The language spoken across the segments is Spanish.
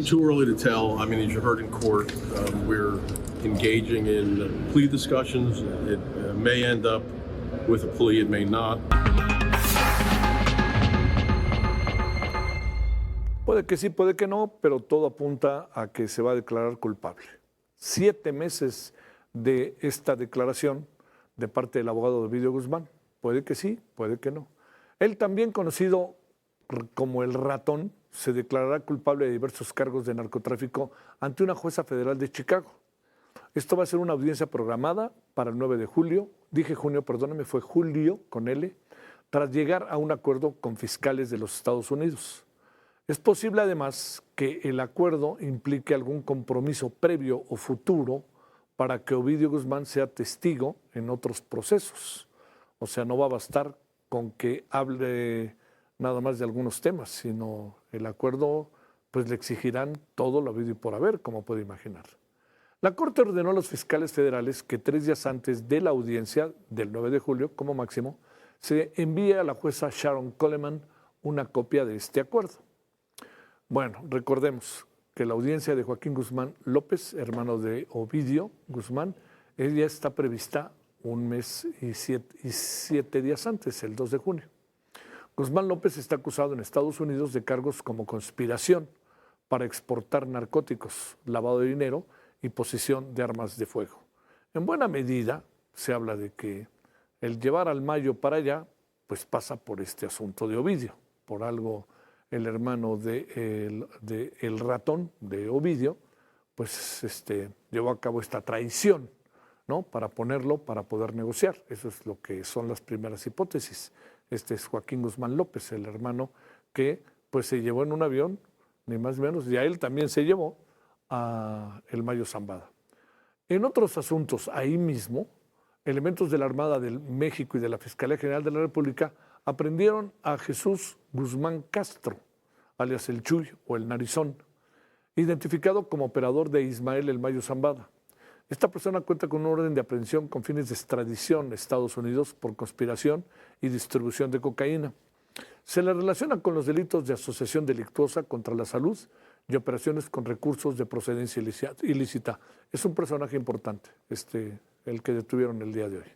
too early to tell. I mean, as you heard in court, we're engaging in plea discussions. It may end up with a plea, it may not. Puede que sí, puede que no, pero todo apunta a que se va a declarar culpable. 7 meses de esta declaración de parte del abogado de Ovidio Guzmán. Puede que sí, puede que no. Él, también conocido como el Ratón, se declarará culpable de diversos cargos de narcotráfico ante una jueza federal de Chicago. Esto va a ser una audiencia programada para el 9 de julio. Dije junio, perdóname, fue julio con L, tras llegar a un acuerdo con fiscales de los Estados Unidos. Es posible, además, que el acuerdo implique algún compromiso previo o futuro para que Ovidio Guzmán sea testigo en otros procesos. O sea, no va a bastar con que hable nada más de algunos temas, sino el acuerdo pues le exigirán todo lo habido y por haber, como puede imaginar. La Corte ordenó a los fiscales federales que 3 días antes de la audiencia del 9 de julio, como máximo, se envíe a la jueza Sharon Coleman una copia de este acuerdo. Bueno, recordemos que la audiencia de Joaquín Guzmán López, hermano de Ovidio Guzmán, ella está prevista 1 mes y 7 días antes, el 2 de junio. Guzmán López está acusado en Estados Unidos de cargos como conspiración para exportar narcóticos, lavado de dinero y posesión de armas de fuego. En buena medida se habla de que el llevar al Mayo para allá pues pasa por este asunto de Ovidio. Por algo el hermano de el Ratón de Ovidio pues llevó a cabo esta traición, ¿no? Para ponerlo, para poder negociar. Eso es lo que son las primeras hipótesis. Este es Joaquín Guzmán López, el hermano que pues se llevó en un avión, ni más ni menos, y a él también se llevó a el Mayo Zambada. En otros asuntos, ahí mismo, elementos de la Armada de México y de la Fiscalía General de la República aprendieron a Jesús Guzmán Castro, alias el Chuy o el Narizón, identificado como operador de Ismael el Mayo Zambada. Esta persona cuenta con un orden de aprehensión con fines de extradición a Estados Unidos por conspiración y distribución de cocaína. Se le relaciona con los delitos de asociación delictuosa contra la salud y operaciones con recursos de procedencia ilícita. Es un personaje importante, el que detuvieron el día de hoy.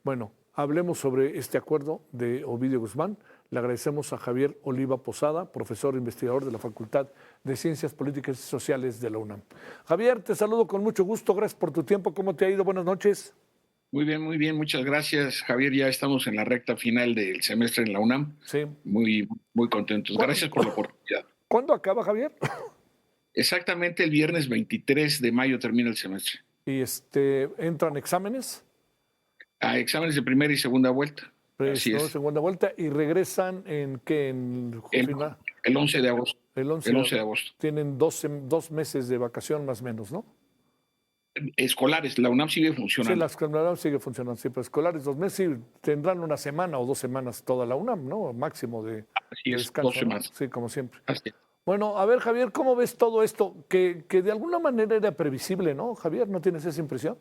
Bueno, hablemos sobre este acuerdo de Ovidio Guzmán. Le agradecemos a Javier Oliva Posada, profesor e investigador de la Facultad de Ciencias Políticas y Sociales de la UNAM. Javier, te saludo con mucho gusto. Gracias por tu tiempo. ¿Cómo te ha ido? Buenas noches. Muy bien, muchas gracias, Javier. Ya estamos en la recta final del semestre en la UNAM. Sí. Muy contentos. Gracias por la oportunidad. ¿Cuándo acaba, Javier? Exactamente el viernes 23 de mayo termina el semestre. ¿Y entran exámenes? A exámenes de primera y segunda vuelta. Así es. Segunda vuelta. ¿Y regresan en qué? El 11 de agosto. El 11 de agosto. Tienen 2 meses de vacación más o menos, ¿no? Escolares, la UNAM sigue funcionando. Sí, la UNAM sigue funcionando, sí, pero escolares 2 meses, sí, tendrán 1 semana o 2 semanas toda la UNAM, ¿no? Máximo de descanso. 2 semanas. ¿No? Sí, como siempre. Así es. Bueno, a ver, Javier, ¿cómo ves todo esto? Que de alguna manera era previsible, ¿no, Javier? ¿No tienes esa impresión?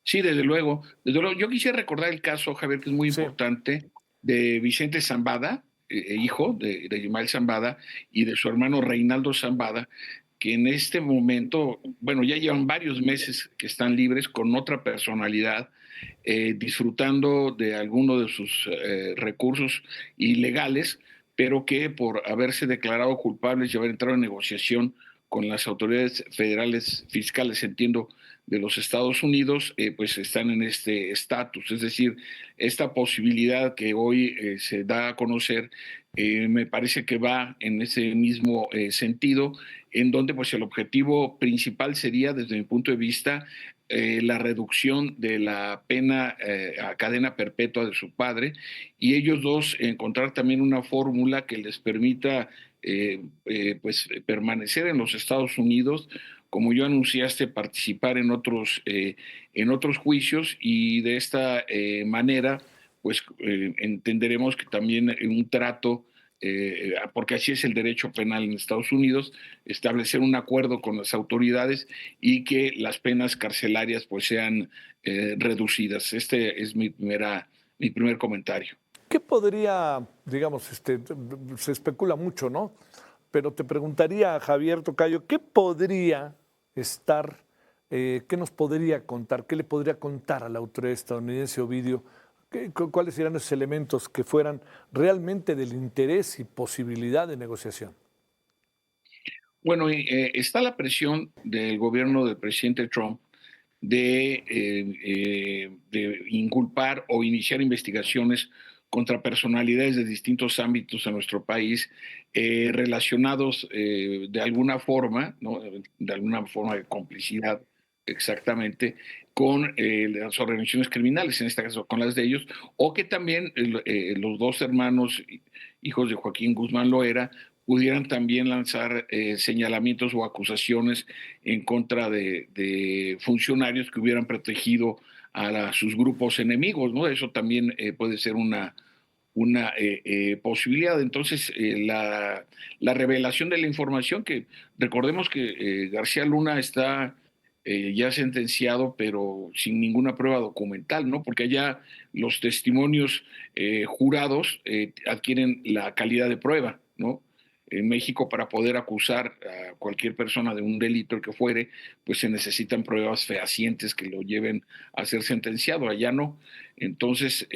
Sí, desde luego. Yo quisiera recordar el caso, Javier, que es muy importante, de Vicente Zambada, hijo de Ismael Zambada, y de su hermano Reinaldo Zambada, que en este momento, bueno, ya llevan varios meses que están libres con otra personalidad, disfrutando de alguno de sus recursos ilegales, pero que por haberse declarado culpables y haber entrado en negociación con las autoridades federales fiscales, entiendo, de los Estados Unidos, pues están en este estatus. Es decir, esta posibilidad que hoy se da a conocer, me parece que va en ese mismo sentido, en donde pues el objetivo principal sería, desde mi punto de vista, la reducción de la pena a cadena perpetua de su padre, y ellos dos encontrar también una fórmula que les permita pues permanecer en los Estados Unidos, como yo anunciaste, participar en otros juicios, y de esta manera pues entenderemos que también un trato, porque así es el derecho penal en Estados Unidos, establecer un acuerdo con las autoridades y que las penas carcelarias pues sean reducidas. Este es mi primer comentario. ¿Qué podría, digamos, se especula mucho, ¿no? pero te preguntaría, Javier Tocayo, ¿qué podría estar, qué nos podría contar, qué le podría contar a la autoridad estadounidense Ovidio? ¿Cuáles serían esos elementos que fueran realmente del interés y posibilidad de negociación? Bueno, está la presión del gobierno del presidente Trump de inculpar o iniciar investigaciones contra personalidades de distintos ámbitos en nuestro país relacionados de alguna forma, ¿no? De alguna forma de complicidad exactamente con las organizaciones criminales, en este caso con las de ellos, o que también los dos hermanos, hijos de Joaquín Guzmán Loera, pudieran también lanzar señalamientos o acusaciones en contra de funcionarios que hubieran protegido sus grupos enemigos, ¿no? Eso también puede ser una posibilidad. Entonces, la revelación de la información, que recordemos que García Luna está ya sentenciado, pero sin ninguna prueba documental, ¿no? Porque allá los testimonios jurados adquieren la calidad de prueba, ¿no? En México, para poder acusar a cualquier persona de un delito, el que fuere, pues se necesitan pruebas fehacientes que lo lleven a ser sentenciado. Allá no. Entonces,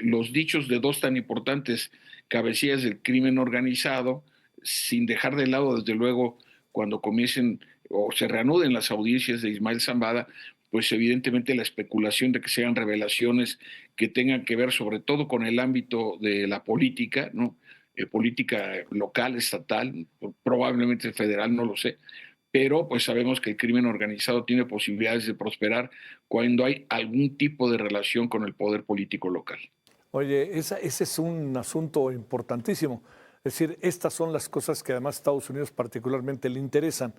los dichos de dos tan importantes cabecillas del crimen organizado, sin dejar de lado, desde luego, cuando comiencen o se reanuden las audiencias de Ismael Zambada, pues evidentemente la especulación de que sean revelaciones que tengan que ver sobre todo con el ámbito de la política, ¿no? Política local, estatal, probablemente federal, no lo sé, pero pues sabemos que el crimen organizado tiene posibilidades de prosperar cuando hay algún tipo de relación con el poder político local. Oye, ese es un asunto importantísimo. Es decir, estas son las cosas que además a Estados Unidos particularmente le interesan.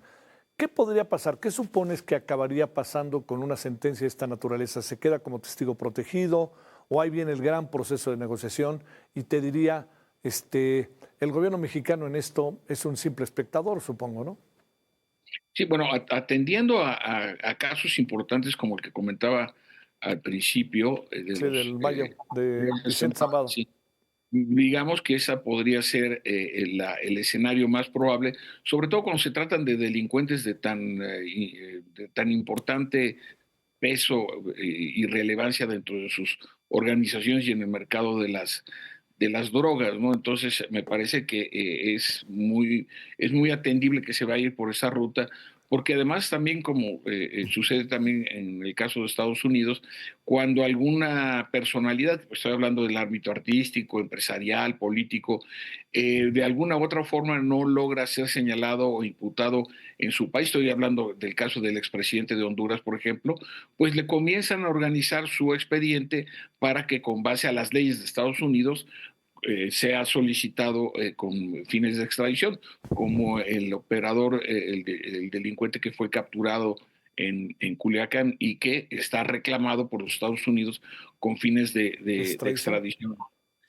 ¿Qué podría pasar? ¿Qué supones que acabaría pasando con una sentencia de esta naturaleza? ¿Se queda como testigo protegido o ahí viene el gran proceso de negociación? Y te diría, el gobierno mexicano en esto es un simple espectador, supongo, ¿no? Sí, bueno, atendiendo a casos importantes como el que comentaba al principio, Sí, del Mayo, de Vicente Zambada. sí, digamos que esa podría ser el escenario más probable, sobre todo cuando se tratan de delincuentes de tan importante peso y relevancia dentro de sus organizaciones y en el mercado de las drogas, ¿no? Entonces, me parece que es muy atendible que se vaya a ir por esa ruta, porque además también, como sucede también en el caso de Estados Unidos, cuando alguna personalidad, pues estoy hablando del ámbito artístico, empresarial, político, de alguna u otra forma no logra ser señalado o imputado en su país, estoy hablando del caso del expresidente de Honduras, por ejemplo, pues le comienzan a organizar su expediente para que con base a las leyes de Estados Unidos sea solicitado con fines de extradición, como el operador, el delincuente que fue capturado en Culiacán y que está reclamado por los Estados Unidos con fines de Extradición. extradición.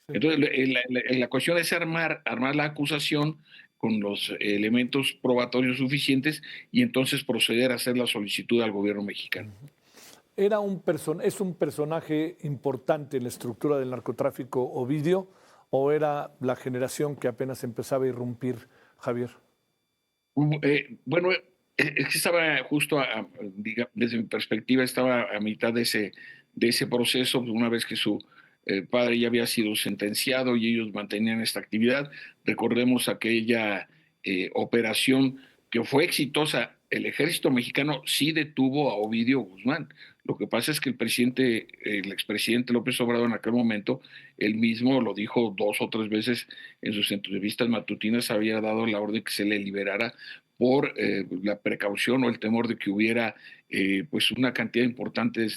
Sí. Entonces, la cuestión es armar la acusación con los elementos probatorios suficientes y entonces proceder a hacer la solicitud al gobierno mexicano. ¿Es un personaje importante en la estructura del narcotráfico Ovidio o era la generación que apenas empezaba a irrumpir, Javier? Bueno, es que estaba justo, desde mi perspectiva, estaba a mitad de ese proceso, pues, una vez que su padre ya había sido sentenciado y ellos mantenían esta actividad. Recordemos aquella operación que fue exitosa. El ejército mexicano sí detuvo a Ovidio Guzmán. Lo que pasa es que el expresidente López Obrador en aquel momento, él mismo lo dijo 2 o 3 veces en sus entrevistas matutinas, había dado la orden que se le liberara por la precaución o el temor de que hubiera pues una cantidad importante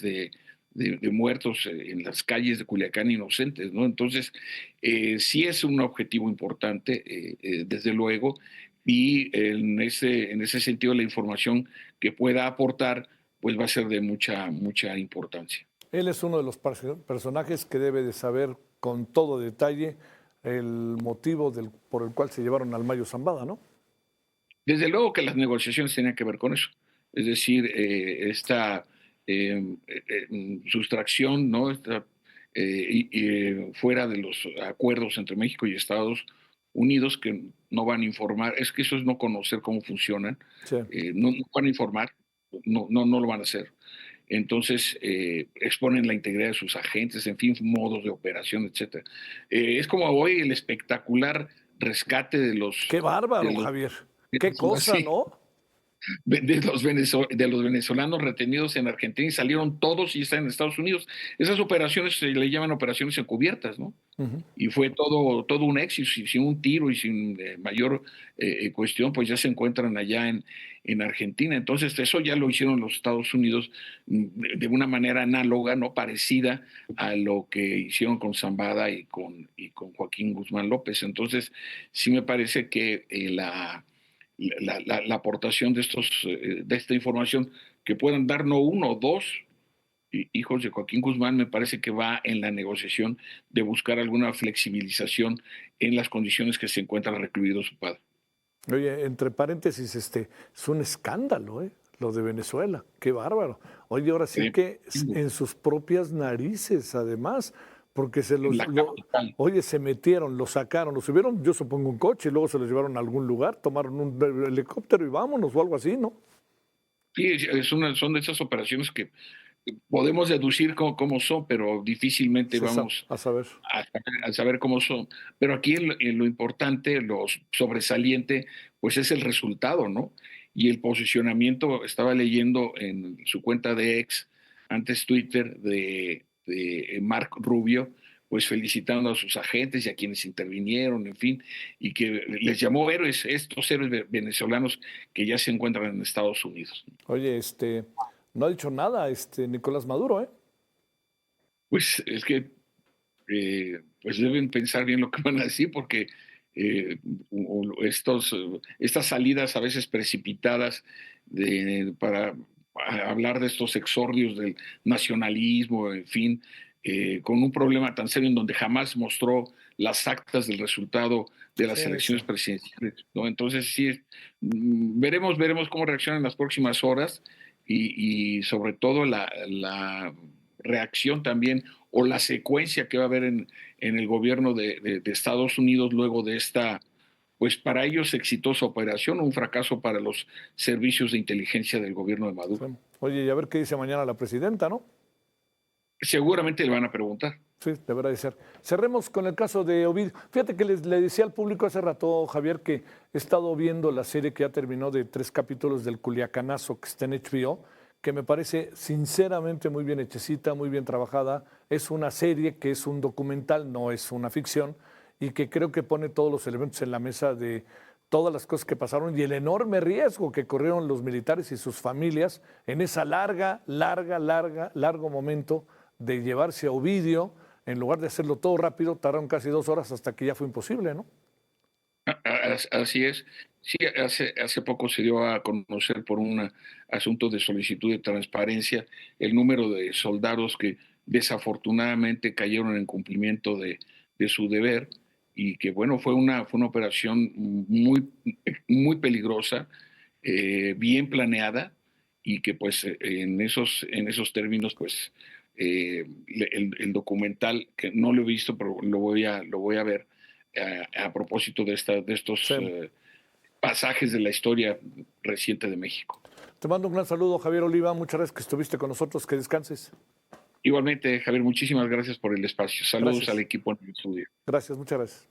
de muertos en las calles de Culiacán inocentes, ¿no? Entonces, sí es un objetivo importante, desde luego, y en ese sentido la información que pueda aportar pues va a ser de mucha importancia. Él es uno de los personajes que debe de saber con todo detalle el motivo por el cual se llevaron al Mayo Zambada, ¿no? Desde luego que las negociaciones tenían que ver con eso, es decir, esta sustracción, ¿no? Fuera de los acuerdos entre México y Estados Unidos que no van a informar. Es que eso es no conocer cómo funcionan. Sí. No van a informar, no lo van a hacer. Entonces, exponen la integridad de sus agentes, en fin, modos de operación, etcétera. Es como hoy el espectacular rescate de los... Qué bárbaro, Javier. Qué cosa, sí, ¿no? de los venezolanos retenidos en Argentina y salieron todos y están en Estados Unidos. Esas operaciones se le llaman operaciones encubiertas, ¿no? Ujú. Y fue todo un éxito, sin un tiro y sin mayor cuestión, pues ya se encuentran allá en Argentina. Entonces, eso ya lo hicieron los Estados Unidos de una manera análoga, no parecida a lo que hicieron con Zambada y con Joaquín Guzmán López. Entonces, sí me parece que la aportación de esta información que puedan dar no uno o dos hijos de Joaquín Guzmán, me parece que va en la negociación de buscar alguna flexibilización en las condiciones que se encuentra recluido su padre. Oye, entre paréntesis, es un escándalo, lo de Venezuela. Qué bárbaro. Oye, ahora sí que en sus propias narices, además, porque oye, se metieron, lo sacaron, lo subieron, yo supongo, un coche, y luego se los llevaron a algún lugar, tomaron un helicóptero y vámonos, o algo así, ¿no? Sí, son de esas operaciones que podemos deducir cómo son, pero difícilmente vamos a saber. A saber cómo son. Pero aquí en lo importante, lo sobresaliente, pues es el resultado, ¿no? Y el posicionamiento, estaba leyendo en su cuenta de ex, antes Twitter, de Mark Rubio, pues felicitando a sus agentes y a quienes intervinieron, en fin, y que les llamó héroes, estos héroes venezolanos que ya se encuentran en Estados Unidos. Oye, no ha dicho nada Nicolás Maduro, ¿eh? Pues es que pues deben pensar bien lo que van a decir, porque estas salidas a veces precipitadas para hablar de estos exordios del nacionalismo, en fin, con un problema tan serio en donde jamás mostró las actas del resultado de las elecciones presidenciales, ¿no? Entonces sí, veremos cómo reaccionan en las próximas horas y sobre todo la reacción también o la secuencia que va a haber en el gobierno de Estados Unidos luego de esta, pues para ellos exitosa operación, un fracaso para los servicios de inteligencia del gobierno de Maduro. Sí. Oye, y a ver qué dice mañana la presidenta, ¿no? Seguramente le van a preguntar. Sí, deberá de ser. Cerremos con el caso de Ovidio. Fíjate que le decía al público hace rato, Javier, que he estado viendo la serie que ya terminó de 3 capítulos del Culiacanazo que está en HBO, que me parece sinceramente muy bien hechecita, muy bien trabajada. Es una serie que es un documental, no es una ficción, y que creo que pone todos los elementos en la mesa de todas las cosas que pasaron y el enorme riesgo que corrieron los militares y sus familias en esa largo momento de llevarse a Ovidio. En lugar de hacerlo todo rápido, tardaron casi 2 horas hasta que ya fue imposible, ¿no? Así es. Sí, hace poco se dio a conocer por un asunto de solicitud de transparencia el número de soldados que desafortunadamente cayeron en cumplimiento de su deber y que, bueno, fue una operación muy peligrosa, bien planeada y que, pues, en esos términos, pues, el documental, que no lo he visto, pero lo voy a ver a propósito de estos pasajes de la historia reciente de México. Te mando un gran saludo, Javier Oliva. Muchas gracias que estuviste con nosotros. Que descanses. Igualmente, Javier, muchísimas gracias por el espacio. Saludos al equipo en el estudio. Gracias, muchas gracias.